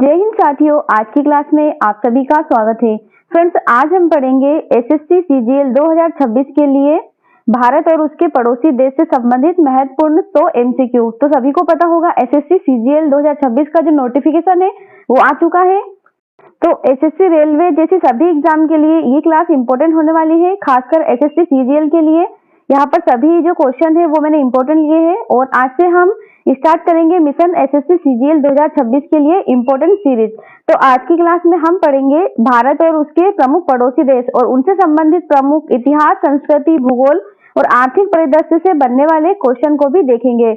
जय हिंद साथियों, आज की क्लास में आप सभी का स्वागत है। फ्रेंड्स, आज हम पढ़ेंगे एसएससी सीजीएल 2026 के लिए भारत और उसके पड़ोसी देश से संबंधित महत्वपूर्ण 100 एमसीक्यू। तो सभी को पता होगा एसएससी सीजीएल 2026 का जो नोटिफिकेशन है वो आ चुका है। तो एसएससी रेलवे जैसे सभी एग्जाम के लिए ये क्लास इंपॉर्टेंट होने वाली है, खासकर एसएससी सीजीएल के लिए। यहाँ पर सभी जो क्वेश्चन है वो मैंने इंपॉर्टेंट लिए हैं और आज से हम स्टार्ट करेंगे मिशन एसएससी सीजीएल 2026 के लिए इंपॉर्टेंट सीरीज। तो आज की क्लास में हम पढ़ेंगे भारत और उसके प्रमुख पड़ोसी देश और उनसे संबंधित प्रमुख इतिहास, संस्कृति, भूगोल और आर्थिक परिदृश्य से बनने वाले क्वेश्चन को भी देखेंगे।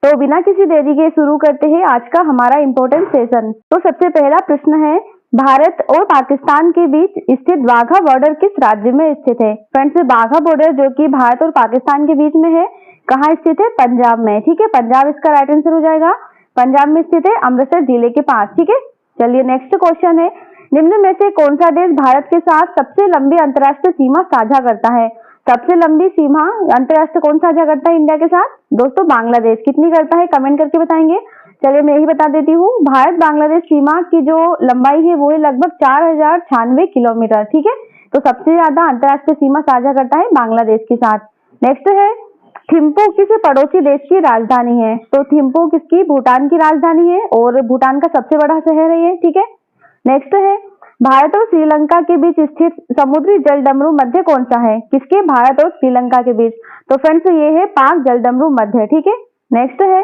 तो बिना किसी देरी के शुरू करते हैं आज का हमारा इंपॉर्टेंट सेशन। तो सबसे पहला प्रश्न है, भारत और पाकिस्तान के बीच स्थित वाघा बॉर्डर किस राज्य में स्थित है? फ्रेंड्स, वाघा बॉर्डर जो कि भारत और पाकिस्तान के बीच में है, कहाँ स्थित है? पंजाब में। ठीक है, पंजाब इसका राइट आंसर हो जाएगा। पंजाब में स्थित है, अमृतसर जिले के पास। ठीक है, चलिए नेक्स्ट क्वेश्चन है, निम्न में से कौन सा देश भारत के साथ सबसे लंबी अंतर्राष्ट्रीय सीमा साझा करता है? सबसे लंबी सीमा अंतर्राष्ट्रीय कौन साझा करता है इंडिया के साथ? दोस्तों, बांग्लादेश। कितनी करता है कमेंट करके बताएंगे। चलिए मैं यही बता देती हूँ, भारत बांग्लादेश सीमा की जो लंबाई है वो है लगभग 4096 किलोमीटर। ठीक है, तो सबसे ज्यादा अंतर्राष्ट्रीय सीमा साझा करता है बांग्लादेश के साथ। नेक्स्ट है, थिम्पू किस पड़ोसी देश की राजधानी है? तो थिम्पू किसकी? भूटान की राजधानी है और भूटान का सबसे बड़ा शहर है ये। ठीक है, नेक्स्ट है, भारत और श्रीलंका के बीच स्थित समुद्री जलडमरू मध्य कौन सा है? किसके? भारत और श्रीलंका के बीच। तो फ्रेंड्स ये है पाक जलडमरू मध्य। ठीक है, नेक्स्ट है,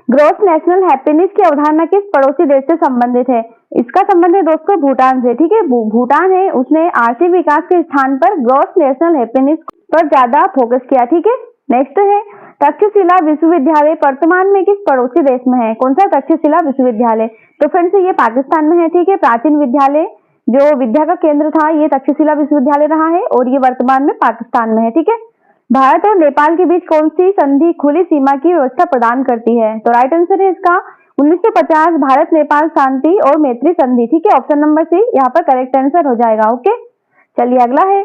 ग्रॉस नेशनल हैप्पीनेस की अवधारणा किस पड़ोसी देश से संबंधित है? इसका संबंध है दोस्तों भूटान से। ठीक है, भूटान है, उसने आर्थिक विकास के स्थान पर ग्रॉस नेशनल हैप्पीनेस पर ज्यादा फोकस किया। ठीक है, नेक्स्ट है, तक्षशिला विश्वविद्यालय वर्तमान में किस पड़ोसी देश में है? कौन सा तक्षशिला विश्वविद्यालय? तो फ्रेंड्स ये पाकिस्तान में है। ठीक है, प्राचीन विद्यालय जो विद्या का केंद्र था ये तक्षशिला विश्वविद्यालय रहा है और ये वर्तमान में पाकिस्तान में है। ठीक है, भारत और नेपाल के बीच कौन सी संधि खुली सीमा की व्यवस्था प्रदान करती है? तो राइट आंसर है इसका 1950 भारत नेपाल शांति और मैत्री संधि। ठीक है, ऑप्शन नंबर सी यहाँ पर करेक्ट आंसर हो जाएगा। ओके, चलिए अगला है,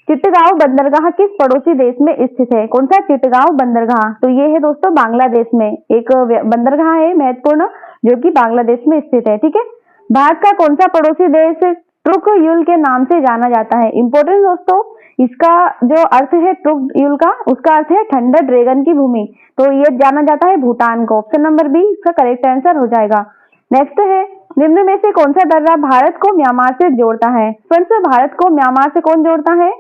चिटगांव बंदरगाह किस पड़ोसी देश में स्थित है? कौन सा चिटगांव बंदरगाह? तो ये है दोस्तों बांग्लादेश में एक बंदरगाह है महत्वपूर्ण जो कि बांग्लादेश में स्थित है। ठीक है, भारत का कौन सा पड़ोसी देश ट्रुक युल के नाम से जाना जाता है? इंपॉर्टेंट दोस्तों, इसका जो अर्थ है ट्रुक युल का, उसका अर्थ है थंडर ड्रैगन की भूमि। तो ये जाना जाता है भूटान को। ऑप्शन नंबर बी इसका करेक्ट आंसर हो जाएगा। नेक्स्ट है, निम्न में से कौन सा दर्रा भारत को म्यांमार से जोड़ता है? फ्रेंड्स, भारत को म्यांमार से कौन जोड़ता है?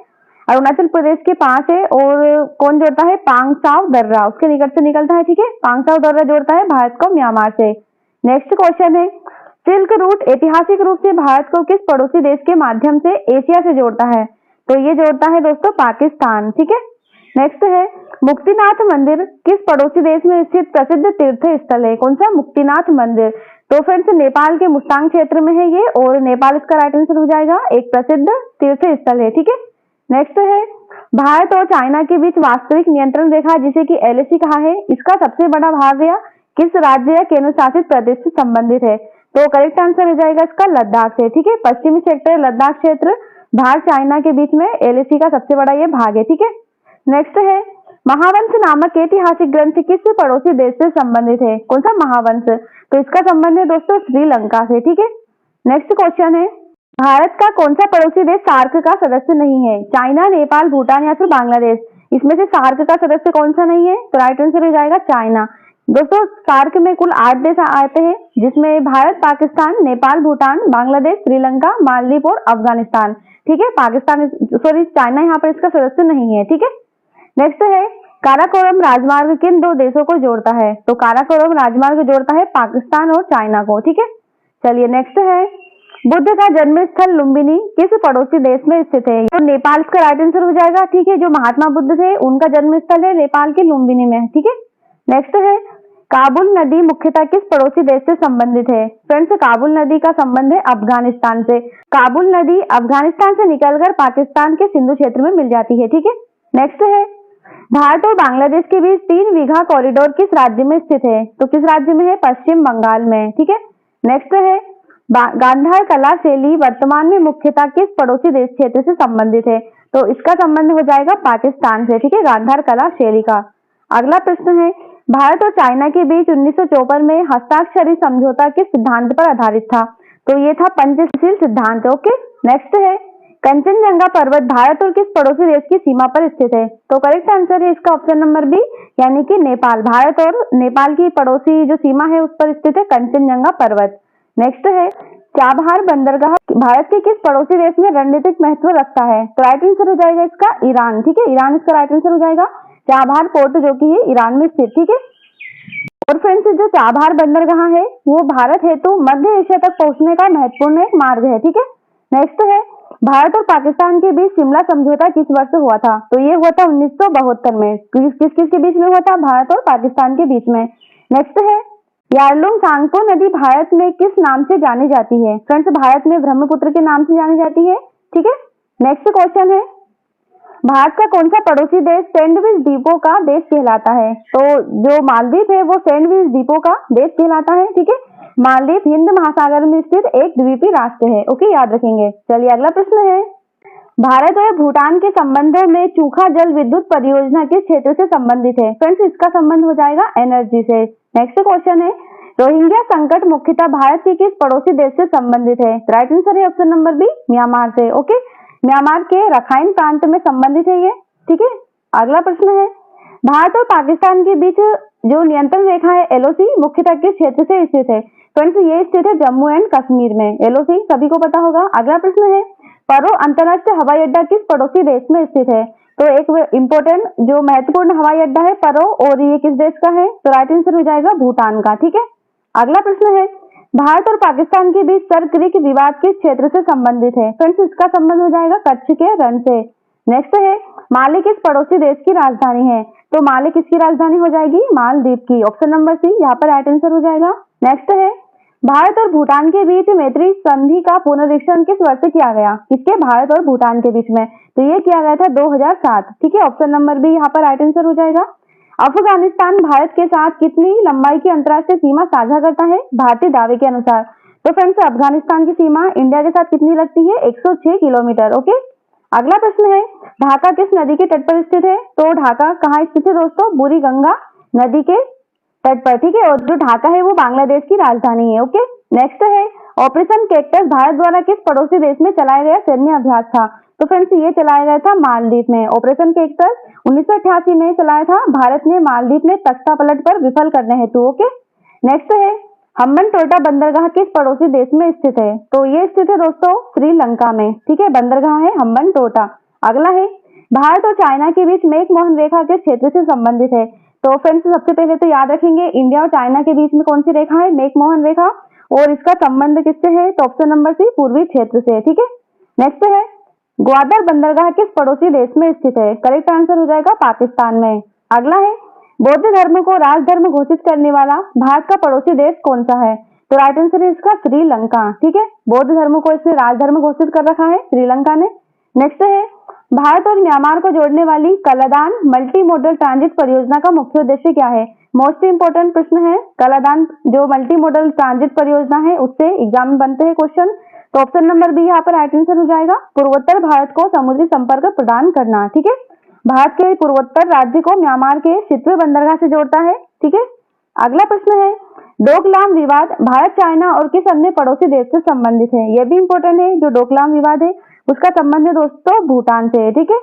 अरुणाचल प्रदेश के पास है और कौन जोड़ता है? पांगसाव दर्रा उसके निकट से निकलता है। ठीक है, पांगसाव दर्रा जोड़ता है भारत को म्यांमार से। नेक्स्ट क्वेश्चन है, सिल्क रूट ऐतिहासिक रूप से भारत को किस पड़ोसी देश के माध्यम से एशिया से जोड़ता है? तो ये जोड़ता है दोस्तों पाकिस्तान। ठीक है, नेक्स्ट है, मुक्तिनाथ मंदिर किस पड़ोसी देश में स्थित प्रसिद्ध तीर्थ स्थल है? कौन सा? मुक्तिनाथ मंदिर। तो फ्रेंड्स नेपाल के मुस्तांग क्षेत्र में है ये और नेपाल इसका राइट आंसर हो जाएगा, एक प्रसिद्ध तीर्थ स्थल है। ठीक है, नेक्स्ट है, भारत और चाइना के बीच वास्तविक नियंत्रण रेखा जिसे कि एलएसी कहा है, इसका सबसे बड़ा भाग या किस राज्य या केंद्र शासित प्रदेश से संबंधित है? तो करेक्ट आंसर हो जाएगा इसका लद्दाख से। ठीक है, पश्चिमी सेक्टर लद्दाख क्षेत्र भारत चाइना के बीच में एलएसी का सबसे बड़ा ये भाग है। ठीक है, नेक्स्ट है, महावंश नामक ऐतिहासिक ग्रंथ किस पड़ोसी देश से संबंधित है? कौन सा? महावंश। तो इसका संबंध है दोस्तों श्रीलंका से। ठीक है, नेक्स्ट क्वेश्चन है, भारत का कौन सा पड़ोसी देश सार्क का सदस्य नहीं है? चाइना, नेपाल, भूटान या फिर बांग्लादेश? इसमें से सार्क का सदस्य कौन सा नहीं है? तो राइट आंसर हो जाएगा चाइना। दोस्तों सार्क में कुल 8 देश आते हैं जिसमें भारत, पाकिस्तान, नेपाल, भूटान, बांग्लादेश, श्रीलंका, मालदीव और अफगानिस्तान। ठीक है, पाकिस्तान चाइना यहाँ पर इसका सदस्य नहीं है। ठीक है, नेक्स्ट है, काराकोरम राजमार्ग किन 2 देशों को जोड़ता है? तो काराकोरम राजमार्ग जोड़ता है पाकिस्तान और चाइना को। ठीक है, चलिए नेक्स्ट है, बुद्ध का जन्म स्थल लुम्बिनी किस पड़ोसी देश में स्थित है? तो नेपाल इसका राइट आंसर हो जाएगा। ठीक है, जो महात्मा बुद्ध थे उनका जन्म स्थल है नेपाल के लुम्बिनी में। ठीक है, नेक्स्ट है, काबुल नदी मुख्यतः किस पड़ोसी देश से संबंधित है? फ्रेंड्स, काबुल नदी का संबंध है अफगानिस्तान से। काबुल नदी अफगानिस्तान से निकलकर पाकिस्तान के सिंधु क्षेत्र में मिल जाती है। ठीक है, नेक्स्ट है, भारत और बांग्लादेश के बीच 3 बीघा कॉरिडोर किस राज्य में स्थित है? तो किस राज्य में है? पश्चिम बंगाल में। ठीक है, नेक्स्ट है, गांधार कला शैली वर्तमान में मुख्यतः किस पड़ोसी देश क्षेत्र से संबंधित है? तो इसका संबंध हो जाएगा पाकिस्तान से। ठीक है, गांधार कला शैली का। अगला प्रश्न है, भारत और चाइना के बीच 1954 में हस्ताक्षरित समझौता किस सिद्धांत पर आधारित था? तो ये था पंचशील सिद्धांत। ओके, नेक्स्ट है कंचनजंगा पर्वत भारत और किस पड़ोसी देश की सीमा पर स्थित है? तो करेक्ट आंसर है इसका ऑप्शन नंबर बी, यानी कि नेपाल। भारत और नेपाल की पड़ोसी जो सीमा है उस पर स्थित है कंचनजंगा पर्वत। नेक्स्ट है चाबहार बंदरगाह भारत के किस पड़ोसी देश में रणनीतिक महत्व रखता है? तो राइट आंसर हो जाएगा इसका ईरान। ठीक है, ईरान इसका राइट आंसर हो जाएगा। चाबहार पोर्ट जो कि है ईरान में स्थित। ठीक है, और फ्रेंड्स जो चाबहार बंदरगाह है वो भारत हेतु मध्य एशिया तक पहुंचने का महत्वपूर्ण एक मार्ग है। ठीक है, नेक्स्ट है भारत और पाकिस्तान के बीच शिमला समझौता किस वर्ष हुआ था? तो ये हुआ था 1972 में। किस किस के बीच में हुआ था? भारत और पाकिस्तान के बीच में। नेक्स्ट है यारलुंग सांगपो नदी भारत में किस नाम से जानी जाती है? फ्रेंड्स भारत में ब्रह्मपुत्र के नाम से जानी जाती है। ठीक है, नेक्स्ट क्वेश्चन है भारत का कौन सा पड़ोसी देश सैंडविच द्वीपों का देश कहलाता है? तो जो मालदीव है वो सैंडविच द्वीपों का देश कहलाता है। ठीक है, मालदीव हिंद महासागर में स्थित एक द्वीपीय राष्ट्र है। ओके, याद रखेंगे। चलिए अगला प्रश्न है भारत और भूटान के संबंधों में चूखा जल विद्युत परियोजना किस क्षेत्र से संबंधित है? फ्रेंड्स इसका संबंध हो जाएगा एनर्जी से। नेक्स्ट क्वेश्चन है रोहिंग्या संकट मुख्यतः भारत के किस पड़ोसी देश से संबंधित है? राइट आंसर है ऑप्शन नंबर बी, म्यांमार से। ओके, म्यांमार के रखाइन प्रांत में संबंधित है ये। ठीक है, अगला प्रश्न है भारत और पाकिस्तान के बीच जो नियंत्रण रेखा है एलओसी मुख्यतः किस क्षेत्र से स्थित है? फ्रेंड्स ये स्थित है जम्मू एंड कश्मीर में। एलओसी सभी को पता होगा। अगला प्रश्न है परो अंतरराष्ट्रीय हवाई अड्डा किस पड़ोसी देश में स्थित है? तो एक इम्पोर्टेंट जो महत्वपूर्ण हवाई अड्डा है परो, और ये किस देश का है? तो राइट आंसर हो जाएगा भूटान का। ठीक है, अगला प्रश्न है भारत और पाकिस्तान के बीच सर क्रीक विवाद किस क्षेत्र से संबंधित है? फ्रेंड्स इसका संबंध हो जाएगा कच्छ के रण से। नेक्स्ट है माले किस पड़ोसी देश की राजधानी है? तो माले किसकी राजधानी हो जाएगी? मालदीव की। ऑप्शन नंबर सी यहाँ पर राइट आंसर हो जाएगा। नेक्स्ट है भारत और भूटान के बीच मैत्री संधि का पुनरीक्षण किस वर्ष किया गया? किसके? भारत और भूटान के बीच में। तो ये किया गया था 2007। ठीक है, ऑप्शन नंबर बी यहाँ पर राइट आंसर हो जाएगा। अफगानिस्तान भारत के साथ कितनी लंबाई की अंतर्राष्ट्रीय सीमा साझा करता है भारतीय दावे के अनुसार? तो फ्रेंड्स अफगानिस्तान की सीमा इंडिया के साथ कितनी लगती है? 106 किलोमीटर। ओके, अगला प्रश्न है ढाका किस नदी के तट पर स्थित है? तो ढाका कहाँ स्थित है दोस्तों? बुरी गंगा नदी के तट पर। ठीक है, और जो ढाका है वो बांग्लादेश की राजधानी है। ओके, नेक्स्ट है ऑपरेशन कैक्टस भारत द्वारा किस पड़ोसी देश में चलाया गया सैन्य अभ्यास था? तो फ्रेंड्स ये चलाया गया था मालदीव में। ऑपरेशन कैक्टस 1988 में चलाया था भारत ने मालदीव में तख्ता पलट पर विफल करने हेतु। ओके, नेक्स्ट है हम्बनटोटा बंदरगाह किस पड़ोसी देश में स्थित है? तो ये स्थित है दोस्तों श्रीलंका में। ठीक है, बंदरगाह है हम्बनटोटा। अगला है भारत और चाइना के बीच मेक मोहन रेखा किस क्षेत्र से संबंधित है? तो फ्रेंड्स सबसे पहले तो याद रखेंगे इंडिया और चाइना के बीच में कौन सी रेखा है? मेक मोहन रेखा, और इसका संबंध किससे है? तो ऑप्शन नंबर सी पूर्वी क्षेत्र से। ठीक है, नेक्स्ट है ग्वादर बंदरगाह किस पड़ोसी देश में स्थित है? करेक्ट आंसर हो जाएगा पाकिस्तान में। अगला है बौद्ध धर्म को राजधर्म घोषित करने वाला भारत का पड़ोसी देश कौन सा है? तो राइट आंसर है इसका श्रीलंका। ठीक है, बौद्ध धर्म को इसने राजधर्म घोषित कर रखा है श्रीलंका ने। नेक्स्ट है भारत और म्यांमार को जोड़ने वाली कलादान मल्टी मोडल ट्रांजिट परियोजना का मुख्य उद्देश्य क्या है? मोस्ट इंपोर्टेंट प्रश्न है। कलादान जो मल्टी मोडल ट्रांजिट परियोजना है उससे एग्जाम में बनते हैं क्वेश्चन। तो ऑप्शन नंबर बी यहाँ पर राइट आंसर हो जाएगा। पूर्वोत्तर भारत को समुद्री संपर्क प्रदान करना। ठीक है, भारत के पूर्वोत्तर राज्य को म्यांमार के सितवे बंदरगाह से जोड़ता है। ठीक है, अगला प्रश्न है डोकलाम विवाद भारत चाइना और किस अन्य पड़ोसी देश से संबंधित है? यह भी इंपॉर्टेंट है। जो डोकलाम विवाद है उसका संबंध है दोस्तों भूटान से। ठीक है,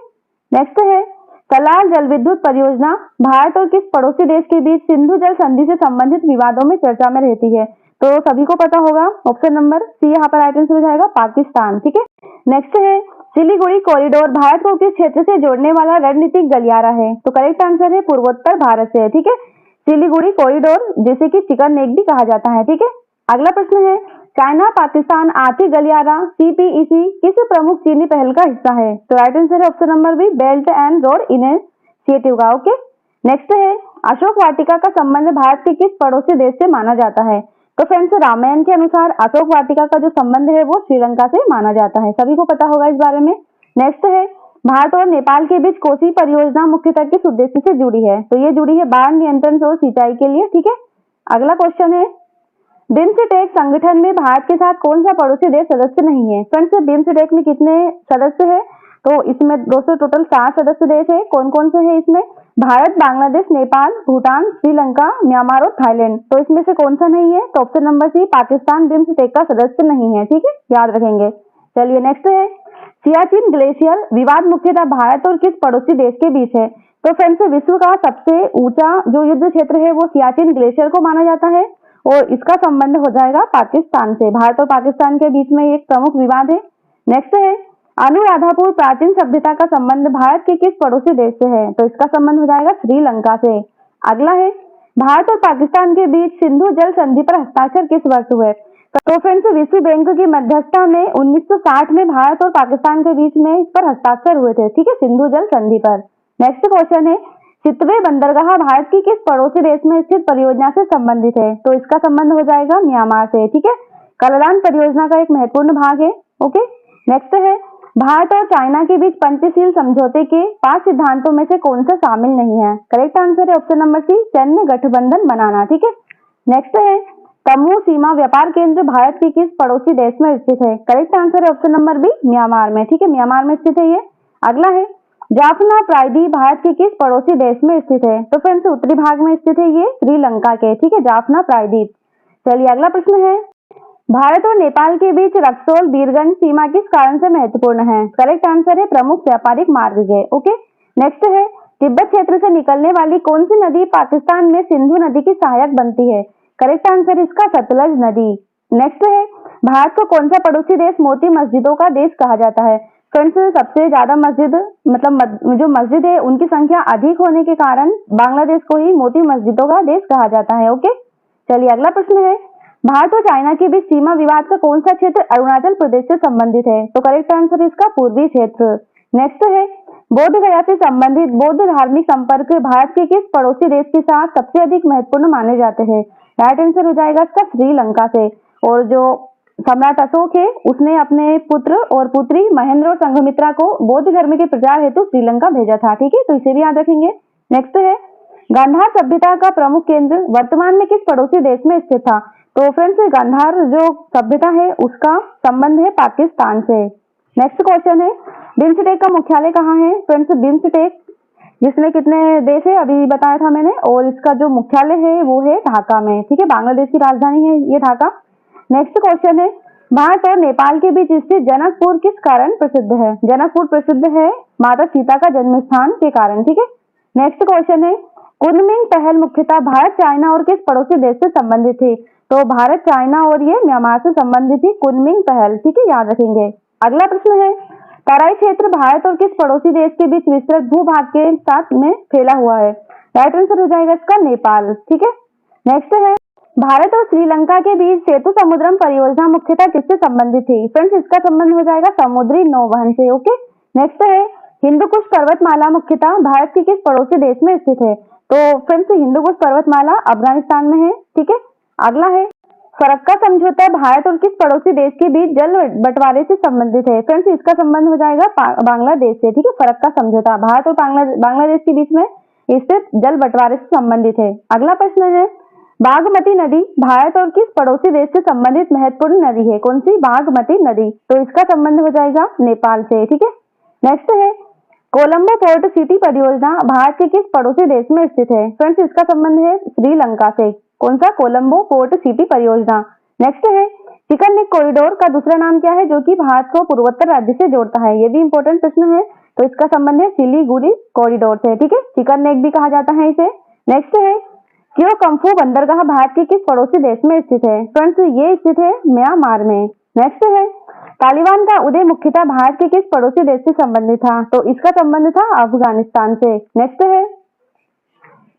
नेक्स्ट है सलाल जल विद्युत परियोजना भारत और किस पड़ोसी देश के बीच सिंधु जल संधि से संबंधित विवादों में चर्चा में रहती है? तो सभी को पता होगा। ऑप्शन नंबर सी यहाँ पर राइट आंसर हो जाएगा पाकिस्तान। ठीक है, नेक्स्ट है सिलीगुड़ी कॉरिडोर भारत को किस क्षेत्र से जोड़ने वाला रणनीतिक गलियारा है? तो करेक्ट आंसर है पूर्वोत्तर भारत से। ठीक है, सिलीगुड़ी कॉरिडोर जिसे कि चिकन नेक भी कहा जाता है। ठीक है, अगला प्रश्न है चाइना पाकिस्तान आर्थिक गलियारा सीपीईसी किस प्रमुख चीनी पहल का हिस्सा है? तो राइट आंसर है option number B belt and road initiative का। ओके, नेक्स्ट है अशोक वाटिका का संबंध भारत के किस पड़ोसी देश से माना जाता है? तो फ्रेंड्स रामायण के अनुसार अशोक वाटिका का जो संबंध है वो श्रीलंका से माना जाता है। सभी को पता होगा इस बारे में। नेक्स्ट है भारत और नेपाल के बीच कोसी परियोजना मुख्यतः किस उद्देश्य से जुड़ी है? तो ये जुड़ी है बाढ़ नियंत्रण और सिंचाई के लिए। ठीक है, अगला क्वेश्चन है बिम्सटेक संगठन में भारत के साथ कौन सा पड़ोसी देश सदस्य नहीं है? फ्रेंड्स बिम्सटेक में कितने सदस्य है? तो इसमें दोस्तों टोटल 7 सदस्य देश है। कौन कौन से है इसमें? भारत, बांग्लादेश, नेपाल, भूटान, श्रीलंका, म्यांमार और थाईलैंड। तो इसमें से कौन सा नहीं है? तो option number C, Pakistan BIMSTEC का सदस्य नहीं है। ठीक है, याद रखेंगे। चलिए नेक्स्ट है, सियाचिन ग्लेशियर विवाद मुख्यतः भारत और किस पड़ोसी देश के बीच है? तो फ्रेंड्स, विश्व का सबसे ऊंचा जो युद्ध क्षेत्र है वो सियाचिन ग्लेशियर को माना जाता है और इसका संबंध हो जाएगा पाकिस्तान से। भारत और पाकिस्तान के बीच में एक प्रमुख विवाद है। नेक्स्ट है, अनुराधापुर प्राचीन सभ्यता का संबंध भारत के किस पड़ोसी देश से है? तो इसका संबंध हो जाएगा श्रीलंका से। अगला है, भारत और पाकिस्तान के बीच सिंधु जल संधि पर हस्ताक्षर किस वर्ष हुए? तो फ्रेंड्स, विश्व बैंक की मध्यस्थता में 1960 में भारत और पाकिस्तान के बीच में इस पर हस्ताक्षर हुए थे। ठीक है, सिंधु जल संधि पर। नेक्स्ट क्वेश्चन है, चितवे बंदरगाह भारत की किस पड़ोसी देश में स्थित परियोजना से संबंधित है? तो इसका संबंध हो जाएगा म्यांमार से। ठीक है, कलदान परियोजना का एक महत्वपूर्ण भाग है। ओके, नेक्स्ट है, भारत और चाइना के बीच पंचशील समझौते के 5 सिद्धांतों में से कौन सा शामिल नहीं है? करेक्ट आंसर है ऑप्शन नंबर सी, सैन्य गठबंधन बनाना। ठीक है, नेक्स्ट है, तमु सीमा व्यापार केंद्र भारत के किस पड़ोसी देश में स्थित है? करेक्ट आंसर है ऑप्शन नंबर बी, म्यांमार में। ठीक है, म्यांमार में स्थित है ये। अगला है, जाफना प्रायद्वीप भारत के किस पड़ोसी देश में स्थित है? तो फ्रेंड्स, उत्तरी भाग में स्थित है ये श्रीलंका के। ठीक है, जाफना प्रायद्वीप। चलिए अगला प्रश्न है, भारत और नेपाल के बीच रक्सौल बीरगंज सीमा किस कारण से महत्वपूर्ण है? करेक्ट आंसर है प्रमुख व्यापारिक मार्ग है। ओके, नेक्स्ट है, तिब्बत क्षेत्र से निकलने वाली कौन सी नदी पाकिस्तान में सिंधु नदी की सहायक बनती है? करेक्ट आंसर इसका सतलज नदी। नेक्स्ट है, भारत को कौन सा पड़ोसी देश मोती मस्जिदों का देश कहा जाता है? फ्रेंड्स, सबसे ज्यादा मस्जिद जो मस्जिद है उनकी संख्या अधिक होने के कारण बांग्लादेश को ही मोती मस्जिदों का देश कहा जाता है। ओके, चलिए अगला प्रश्न है, भारत और चाइना के बीच सीमा विवाद का कौन सा क्षेत्र अरुणाचल प्रदेश से संबंधित है? तो करेक्ट आंसर इसका पूर्वी क्षेत्र। नेक्स्ट है, बोध गया से संबंधित बौद्ध धार्मिक संपर्क भारत के किस पड़ोसी देश के साथ सबसे अधिक महत्वपूर्ण माने जाते हैं? राइट आंसर हो जाएगा इसका श्रीलंका से। और जो सम्राट अशोक है उसने अपने पुत्र और पुत्री महेंद्र और संघमित्रा को बौद्ध धर्म के प्रचार हेतु श्रीलंका भेजा था। ठीक है, तो इसे भी याद रखेंगे। नेक्स्ट है, गांधार सभ्यता का प्रमुख केंद्र वर्तमान में किस पड़ोसी देश में स्थित था? तो फ्रेंड्स, गांधार जो सभ्यता है उसका संबंध है पाकिस्तान से। नेक्स्ट क्वेश्चन है, बिम्स्टेक का मुख्यालय कहाँ है? फ्रेंड्स, बिम्स्टेक जिसमें कितने देश है अभी बताया था मैंने, और इसका जो मुख्यालय है वो है ढाका में। ठीक है, बांग्लादेश की राजधानी है ये ढाका। नेक्स्ट क्वेश्चन है, भारत और नेपाल के बीच स्थित जनकपुर किस कारण प्रसिद्ध है? जनकपुर प्रसिद्ध है माता सीता का जन्म स्थान के कारण। ठीक है, नेक्स्ट क्वेश्चन है, कुनमिंग पहल मुख्यतः भारत, चाइना और किस पड़ोसी देश से संबंधित थी? तो भारत, चाइना और ये म्यांमार से संबंधित थी कुनमिंग पहल। ठीक है, याद रखेंगे। अगला प्रश्न है, तराई क्षेत्र भारत और किस पड़ोसी देश के बीच विस्तृत भूभाग के साथ में फैला हुआ है? राइट आंसर हो जाएगा इसका नेपाल। ठीक है, नेक्स्ट है, भारत और श्रीलंका के बीच सेतु समुद्रम परियोजना मुख्यतः किससे संबंधित थी? फ्रेंड्स, इसका संबंध हो जाएगा समुद्री नौवहन से। ओके, नेक्स्ट है, हिंदुकुश पर्वतमाला मुख्यतः भारत के किस पड़ोसी देश में स्थित है? तो फ्रेंड्स, हिंदुकुश पर्वतमाला अफगानिस्तान में है। ठीक है, अगला है, फरक्का समझौता भारत और किस पड़ोसी देश के बीच जल बंटवारे से संबंधित है? फ्रेंड्स, इसका संबंध हो जाएगा बांग्लादेश से। ठीक है, फरक्का समझौता भारत और बांग्लादेश के बीच में स्थित जल बंटवारे से संबंधित है। अगला प्रश्न है, बागमती नदी भारत और किस पड़ोसी देश से संबंधित महत्वपूर्ण नदी है? कौन सी? बागमती नदी। तो इसका संबंध हो जाएगा नेपाल से। ठीक है, नेक्स्ट है, कोलंबो पोर्ट सिटी परियोजना भारत के किस पड़ोसी देश में स्थित है? फ्रेंड्स, इसका संबंध है श्रीलंका से। कौन सा? कोलंबो पोर्ट सिटी परियोजना। नेक्स्ट है, चिकन नेक कॉरिडोर का दूसरा नाम क्या है जो कि भारत को पूर्वोत्तर राज्य से जोड़ता है? ये भी इंपॉर्टेंट प्रश्न है। तो इसका संबंध है सिलीगुड़ी कॉरिडोर से। ठीक है, चिकन नेक भी कहा जाता है इसे। नेक्स्ट है, क्यों कंफू बंदरगाह भारत के किस पड़ोसी देश में स्थित है? फ्रेंड्स, ये स्थित है म्यांमार में। नेक्स्ट है, तालिबान का उदय मुख्यतः भारत के किस पड़ोसी देश से संबंधित था? तो इसका संबंध था अफगानिस्तान से। नेक्स्ट है,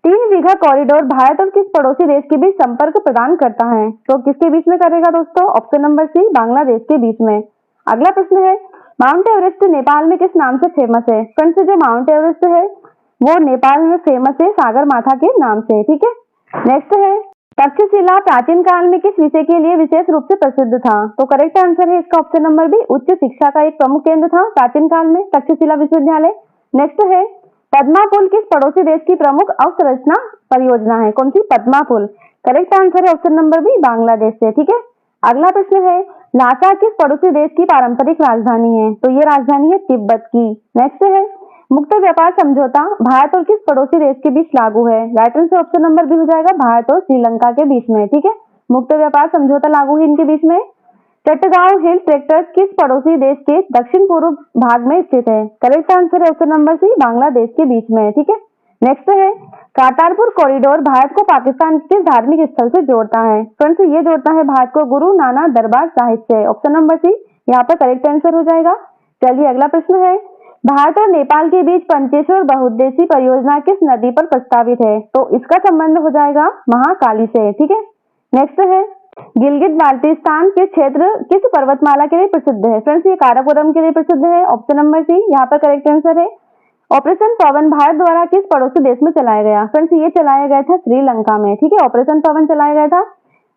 3 बीघा कॉरिडोर भारत और किस पड़ोसी देश के बीच संपर्क प्रदान करता है? तो किसके बीच में करेगा दोस्तों? ऑप्शन नंबर सी, बांग्लादेश के बीच में। अगला प्रश्न है, माउंट एवरेस्ट नेपाल में किस नाम से फेमस है? फ्रेंड्स, जो माउंट एवरेस्ट है वो नेपाल में फेमस है सागर माथा के नाम से। ठीक है, नेक्स्ट है, तक्षशिला प्राचीन काल में किस विषय के लिए विशेष रूप से प्रसिद्ध था? तो करेक्ट आंसर है इसका ऑप्शन नंबर बी, उच्च शिक्षा का एक प्रमुख केंद्र था प्राचीन काल में तक्षशिला विश्वविद्यालय। नेक्स्ट है, पद्मा पुल किस पड़ोसी देश की प्रमुख अवसंरचना परियोजना है? कौन सी? पद्मा पुल। करेक्ट आंसर है ऑप्शन नंबर बी, बांग्लादेश से। ठीक है, अगला प्रश्न है, ल्हासा किस पड़ोसी देश की पारंपरिक राजधानी है? तो ये राजधानी है तिब्बत की। नेक्स्ट है, मुक्त व्यापार समझौता भारत और किस पड़ोसी देश के बीच लागू है? Right answer option number B हो जाएगा, भारत और श्रीलंका के बीच में। ठीक है, मुक्त व्यापार समझौता लागू है इनके बीच में। चट्टगांव हिल ट्रैक्टर किस पड़ोसी देश के दक्षिण पूर्व भाग में स्थित है? करेक्ट आंसर है ऑप्शन नंबर सी, बांग्लादेश के बीच में। ठीक है, नेक्स्ट है करतारपुर कॉरिडोर भारत को पाकिस्तान के किस धार्मिक स्थल से जोड़ता है? फ्रेंड्स ये जोड़ता है भारत को गुरु नानक दरबार साहिब से। ऑप्शन नंबर सी यहाँ पर करेक्ट आंसर हो जाएगा। चलिए अगला प्रश्न है, भारत और नेपाल के बीच पंचेश्वर बहुउद्देशीय परियोजना किस नदी पर प्रस्तावित है? तो इसका संबंध हो जाएगा महाकाली से। ठीक है, नेक्स्ट है गिलगित बाल्टिस्तान के क्षेत्र किस पर्वतमाला के लिए प्रसिद्ध है? फ्रेंड्स ये काराकोरम के लिए प्रसिद्ध है। ऑप्शन नंबर सी यहाँ पर करेक्ट आंसर है। ऑपरेशन पवन भारत द्वारा किस पड़ोसी देश में चलाया गया? फ्रेंड्स ये चलाया गया था श्रीलंका में। ठीक है, ऑपरेशन पवन चलाया गया था।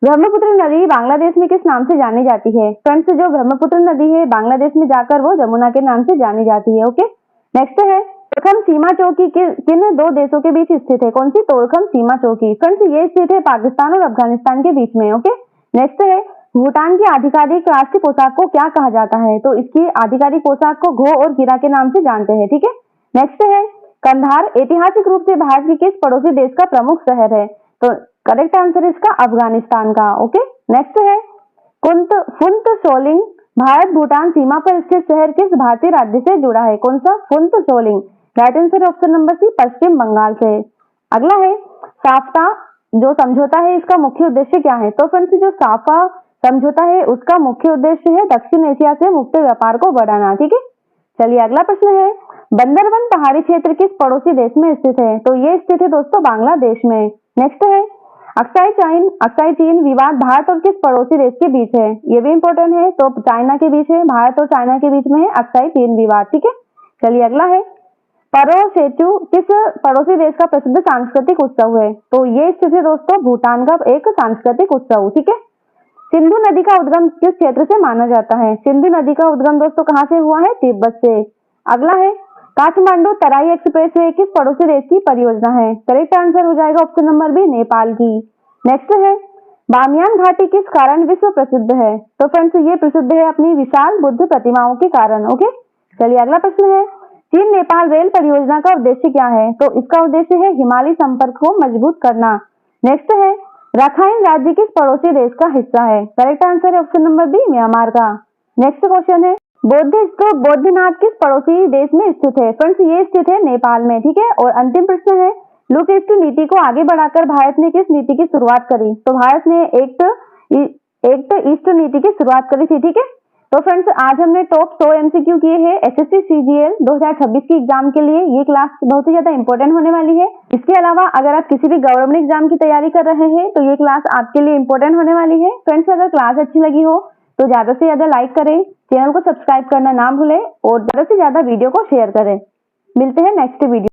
ब्रह्मपुत्र नदी बांग्लादेश में किस नाम से जानी जाती है? फ्रेंड्स जो ब्रह्मपुत्र नदी है बांग्लादेश में जाकर वो जमुना के नाम से जानी जाती है। ओके, नेक्स्ट है तोरखम सीमा चौकी किन दो देशों के बीच स्थित है? कौन सी तोरखम सीमा चौकी? फ्रेंड्स ये स्थित है पाकिस्तान और अफगानिस्तान के बीच में। ओके, नेक्स्ट है भूटान की आधिकारिक राष्ट्रीय पोशाक को क्या कहा जाता है? तो इसकी आधिकारिक पोशाक को घो और गिरा के नाम से जानते हैं। ठीक है, नेक्स्ट है कंधार ऐतिहासिक रूप से भारत के किस पड़ोसी देश का प्रमुख शहर है? तो करेक्ट आंसर इसका अफगानिस्तान का। ओके, नेक्स्ट है फुंत सोलिंग भारत भूटान सीमा पर स्थित शहर किस भारतीय राज्य से जुड़ा है? कौन सा? Phuntsholing. Right answer option number C, Paschim Bengal से। अगला है साफ्ता जो समझौता है इसका मुख्य उद्देश्य क्या है? तो फ्रेंड्स जो साफा समझौता है उसका मुख्य उद्देश्य है दक्षिण एशिया से मुक्त व्यापार को बढ़ाना। ठीक है, चलिए अगला प्रश्न है बंदरबन पहाड़ी क्षेत्र किस पड़ोसी देश में स्थित है? तो ये स्थित है दोस्तों बांग्लादेश में। नेक्स्ट है अक्साई चीन विवाद भारत और किस पड़ोसी देश के बीच है? ये भी इंपॉर्टेंट है, तो चाइना के बीच है, भारत और चाइना के बीच में है अक्साई चीन विवाद। ठीक है, चलिए अगला है परो सेचु किस पड़ोसी देश का प्रसिद्ध सांस्कृतिक उत्सव है? तो ये स्थित है दोस्तों भूटान का एक सांस्कृतिक उत्सव। ठीक है, सिंधु नदी का उद्गम किस क्षेत्र से माना जाता है? सिंधु नदी का उद्गम दोस्तों कहाँ से हुआ है? तिब्बत से। अगला है काठमांडू तराई एक्सप्रेस वे किस पड़ोसी देश की परियोजना है? करेक्ट आंसर हो जाएगा ऑप्शन नंबर बी, नेपाल की। नेक्स्ट है बामियान घाटी किस कारण विश्व प्रसिद्ध है? तो फ्रेंड्स ये प्रसिद्ध है अपनी विशाल बुद्ध प्रतिमाओं के कारण। ओके, चलिए अगला प्रश्न है चीन नेपाल रेल परियोजना का उद्देश्य क्या है? तो इसका उद्देश्य है हिमालय संपर्क को मजबूत करना। नेक्स्ट है राखाइन राज्य किस पड़ोसी देश का हिस्सा है? करेक्ट आंसर है ऑप्शन नंबर बी, म्यांमार का। नेक्स्ट क्वेश्चन है बौद्ध स्तूप बौद्धनाथ किस पड़ोसी देश में स्थित है? फ्रेंड्स ये स्थित है नेपाल में। ठीक है, और अंतिम प्रश्न है लुक ईस्ट नीति को आगे बढ़ाकर भारत ने किस नीति की शुरुआत करी? तो भारत ने एक्ट ईस्ट नीति की शुरुआत करी थी। ठीक है, तो फ्रेंड्स आज हमने टॉप 100 एमसीक्यू किए हैं एसएससी सीजीएल 2026 की एग्जाम के लिए। ये क्लास बहुत ही ज्यादा इंपॉर्टेंट होने वाली है। इसके अलावा अगर आप किसी भी गवर्नमेंट एग्जाम की तैयारी कर रहे हैं तो ये क्लास आपके लिए इंपॉर्टेंट होने वाली है। फ्रेंड्स अगर क्लास अच्छी लगी हो तो ज्यादा से ज्यादा लाइक करें, चैनल को सब्सक्राइब करना ना भूलें और ज्यादा से ज्यादा वीडियो को शेयर करें। मिलते हैं नेक्स्ट वीडियो।